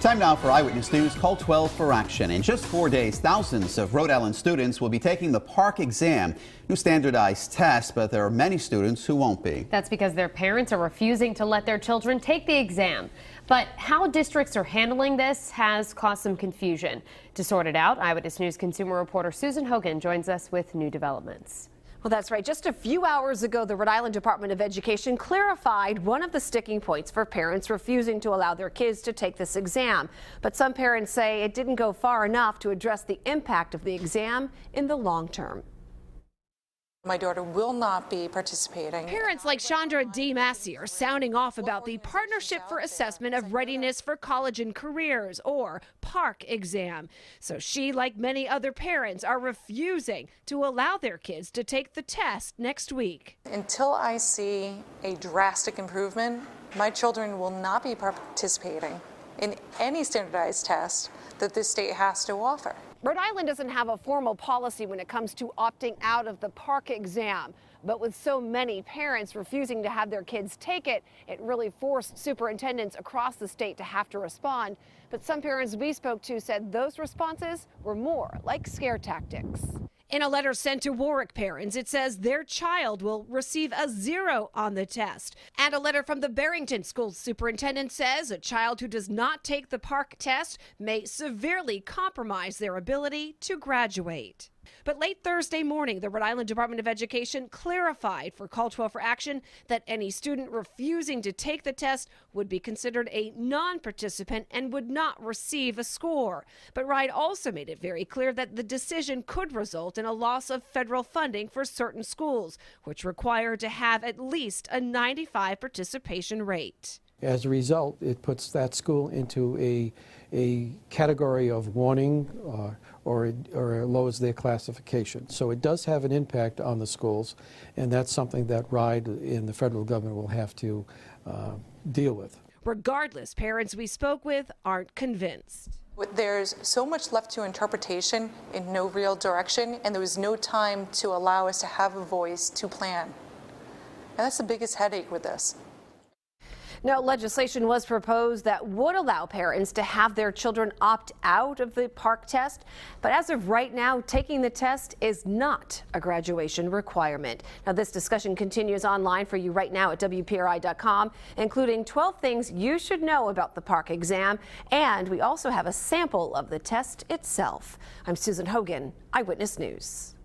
Time now for Eyewitness News. Call 12 for action. In just 4 days, thousands of Rhode Island students will be taking the PARCC exam, new standardized test, but there are many students who won't be. That's because their parents are refusing to let their children take the exam. But how districts are handling this has caused some confusion. To sort it out, Eyewitness News consumer reporter Susan Hogan joins us with new developments. Well, that's right. Just a few hours ago, the Rhode Island Department of Education clarified one of the sticking points for parents refusing to allow their kids to take this exam. But some parents say it didn't go far enough to address the impact of the exam in the long term. My daughter will not be participating. Parents like Chandra D. Massey are sounding off about the Partnership for Assessment of Readiness for College and Careers, or PARCC exam. So she, like many other parents, are refusing to allow their kids to take the test next week. Until I see a drastic improvement, my children will not be participating in any standardized test that this state has to offer. Rhode Island doesn't have a formal policy when it comes to opting out of the PARCC exam, but with so many parents refusing to have their kids take it, it really forced superintendents across the state to have to respond. But some parents we spoke to said those responses were more like scare tactics. In a letter sent to Warwick parents, it says their child will receive a 0 on the test. And a letter from the Barrington School superintendent says a child who does not take the PARCC test may severely compromise their ability to graduate. But late Thursday morning, the Rhode Island Department of Education clarified for Call 12 for Action that any student refusing to take the test would be considered a non-participant and would not receive a score. But RIDE also made it very clear that the decision could result in a loss of federal funding for certain schools, which require to have at least a 95% participation rate. As a result, it puts that school into a category of warning or lowers their classification. So it does have an impact on the schools, and that's something that RIDE in the federal government will have to deal with. Regardless, parents we spoke with aren't convinced. There's so much left to interpretation in no real direction, and there was no time to allow us to have a voice to plan. And that's the biggest headache with this. Now, legislation was proposed that would allow parents to have their children opt out of the PARCC test. But as of right now, taking the test is not a graduation requirement. Now, this discussion continues online for you right now at WPRI.com, including 12 things you should know about the PARCC exam. And we also have a sample of the test itself. I'm Susan Hogan, Eyewitness News.